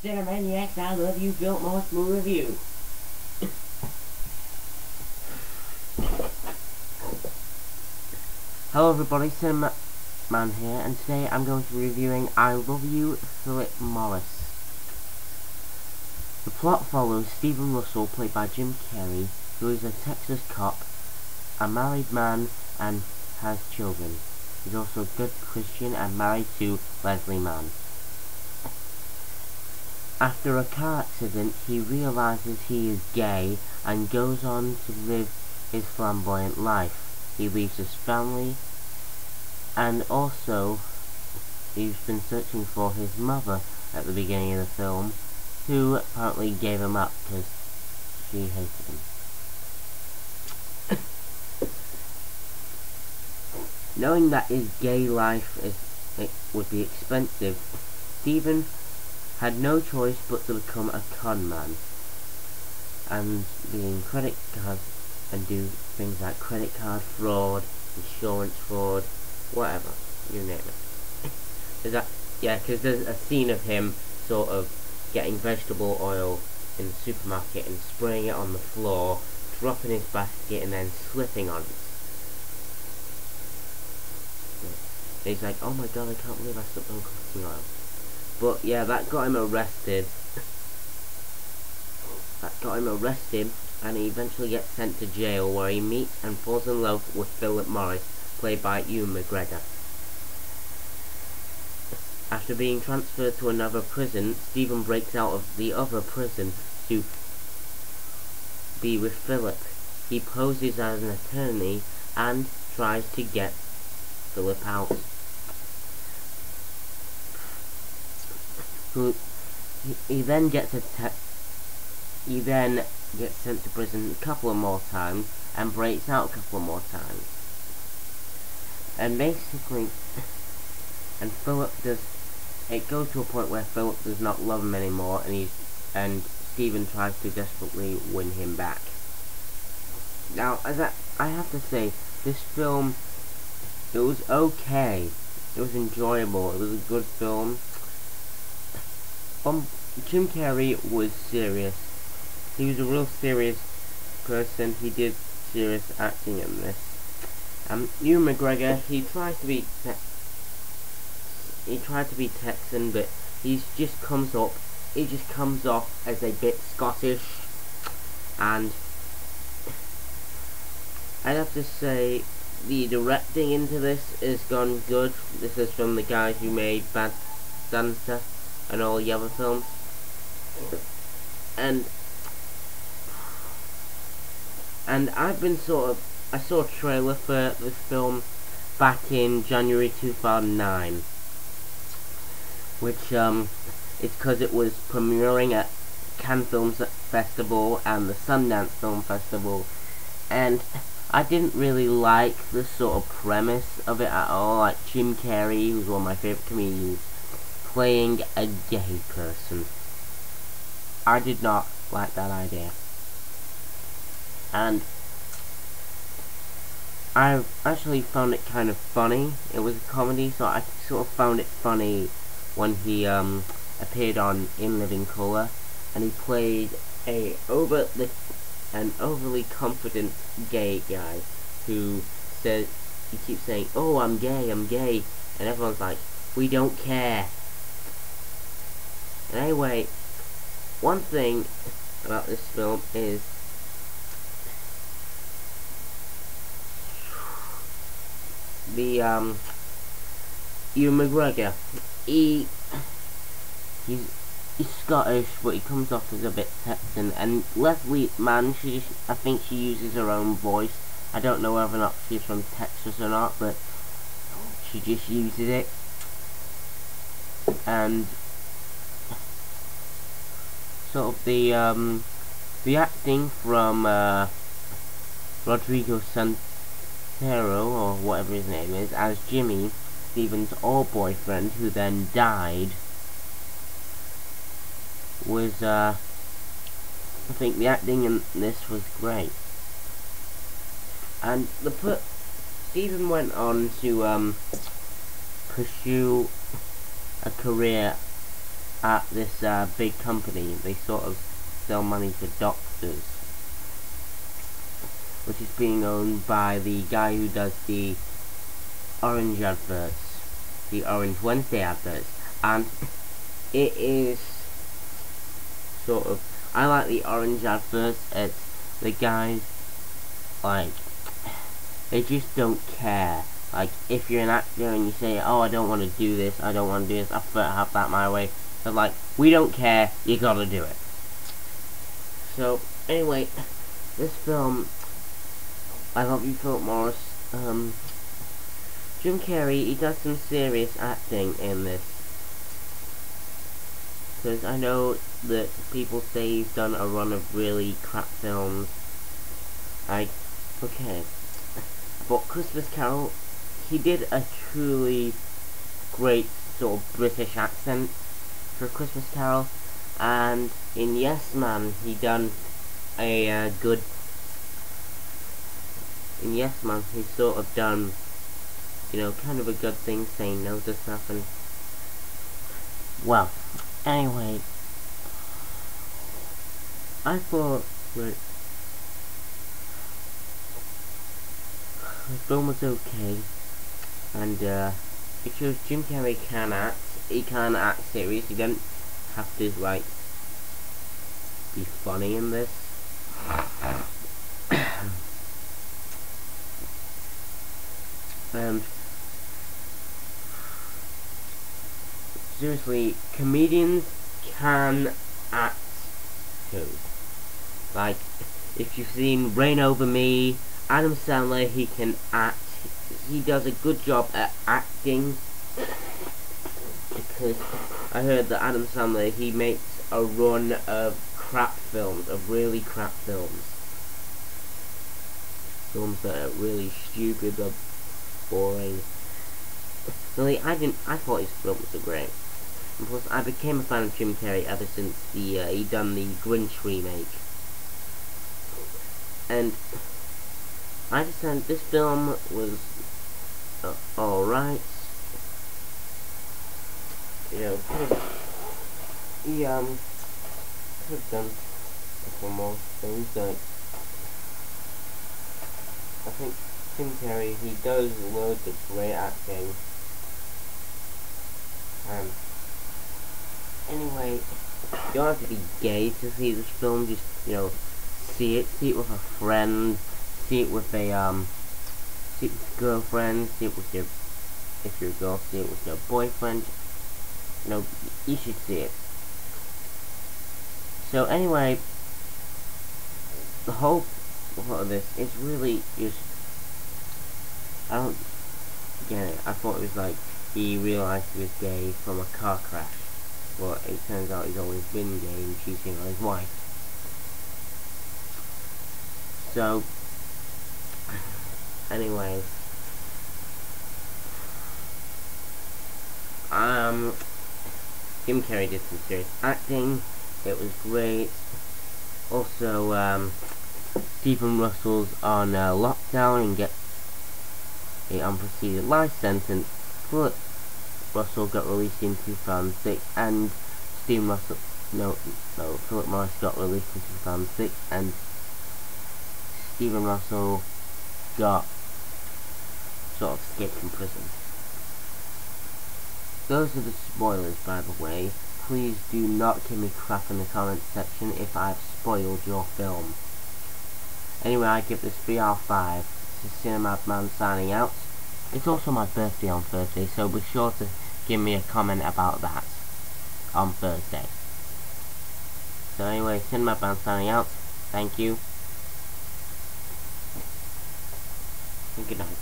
CINEMANIACS, I love you, Phillip Morris review. Hello everybody, Mann here, and today I'm going to be reviewing I Love You, Phillip Morris. The plot follows Stephen Russell, played by Jim Carrey, who is a Texas cop, a married man, and has children. He's also a good Christian and married to Beasley Mann. After a car accident, he realizes he is gay and goes on to live his flamboyant life. He leaves his family, and also he's been searching for his mother at the beginning of the film, who apparently gave him up because she hated him. Knowing that his gay life would be expensive, Stephen had no choice but to become a con man and be in credit cards and do things like credit card fraud, insurance fraud, whatever, you name it. Because there's a scene of him sort of getting vegetable oil in the supermarket and spraying it on the floor, dropping his basket and then slipping on it. And he's like, oh my god, I can't believe I slipped on cooking oil. But yeah, that got him arrested. And he eventually gets sent to jail, where he meets and falls in love with Phillip Morris, played by Ewan McGregor. After being transferred to another prison, Stephen breaks out of the other prison to be with Phillip. He poses as an attorney and tries to get Phillip out. He then gets sent to prison a couple of more times and breaks out a couple of more times. And basically, it goes to a point where Phillip does not love him anymore, and Stephen tries to desperately win him back. Now, I have to say, this film, it was okay. It was enjoyable. It was a good film. Jim Carrey was serious. He was a real serious person. He did serious acting in this. Ewan McGregor, he tried to be Texan, but he just comes off as a bit Scottish. And I'd have to say, the directing into this has gone good. This is from the guys who made Bad Santa and all the other films. And I saw a trailer for this film back in January 2009, which is because it was premiering at Cannes Film Festival and the Sundance Film Festival, and I didn't really like the sort of premise of it at all. Like Jim Carrey, who's one of my favorite comedians, playing a gay person. I did not like that idea. And I actually found it kind of funny. It was a comedy, so I sort of found it funny when he appeared on In Living Color, and he played an overly confident gay guy who keeps saying, oh, I'm gay, and everyone's like, we don't care. And anyway, one thing about this film is Ewan McGregor. He's Scottish, but he comes off as a bit Texan. And Leslie Mann, I think she uses her own voice. I don't know whether or not she's from Texas or not, but she just uses it. And sort of the acting from Rodrigo Santoro, or whatever his name is, as Jimmy, Stephen's old boyfriend, who then died, was, I think the acting in this was great. And Stephen went on to pursue a career at this big company. They sort of sell money to doctors, which is being owned by the guy who does the Orange adverts, the Orange Wednesday adverts, and it is sort of, I like the Orange adverts. It's the guys, like, they just don't care. Like, if you're an actor and you say, oh, I don't want to do this, I don't want to do this, I prefer to have that my way, they're like, we don't care, you gotta do it. So, anyway, this film, I love you, Phillip Morris. Jim Carrey, he does some serious acting in this. Because I know that people say he's done a run of really crap films. Okay. But Christmas Carol, he did a truly great sort of British accent for Christmas Carol. And in Yes Man, he done a good... In Yes Man, he sort of done, you know, kind of a good thing, saying no to stuff. And well, anyway, I thought that the film was okay, and it shows Jim Carrey can act. He can act serious. He doesn't have to, like, be funny in this. And seriously, comedians can act too. Like, if you've seen Reign Over Me, Adam Sandler, he can act. He does a good job at acting. Because I heard that Adam Sandler, he makes a run of crap films, of really crap films. Films that are really stupid or boring. Really, I thought his films were great. And plus, I became a fan of Jim Carrey ever since he done the Grinch remake. And I just said this film was alright. You know, he could have done a couple more things. Like, I think Jim Carrey, he does loads of great acting. Anyway, you don't have to be gay to see this film. Just, you know, see it with a friend, see it with a see it with your girlfriend, see it with your, if you're a girl, see it with your boyfriend. You know, you should see it. So anyway, the whole plot of this is really just, I don't get it. I thought it was like he realised he was gay from a car crash. But it turns out he's always been gay and cheating on his wife. So, anyway, Jim Carrey did some serious acting. It was great. Also, Stephen Russell's on lockdown and gets a unpreceded life sentence. Phillip Russell got released in 2006, and Phillip Morris got released in 2006, and Stephen Russell got sort of skipped from prison. Those are the spoilers, by the way. Please do not give me crap in the comments section if I've spoiled your film. Anyway, I give this 3 out of 5. This is CINEMANIACS signing out. It's also my birthday on Thursday, so be sure to give me a comment about that on Thursday. So anyway, CINEMANIACS signing out. Thank you. And good night.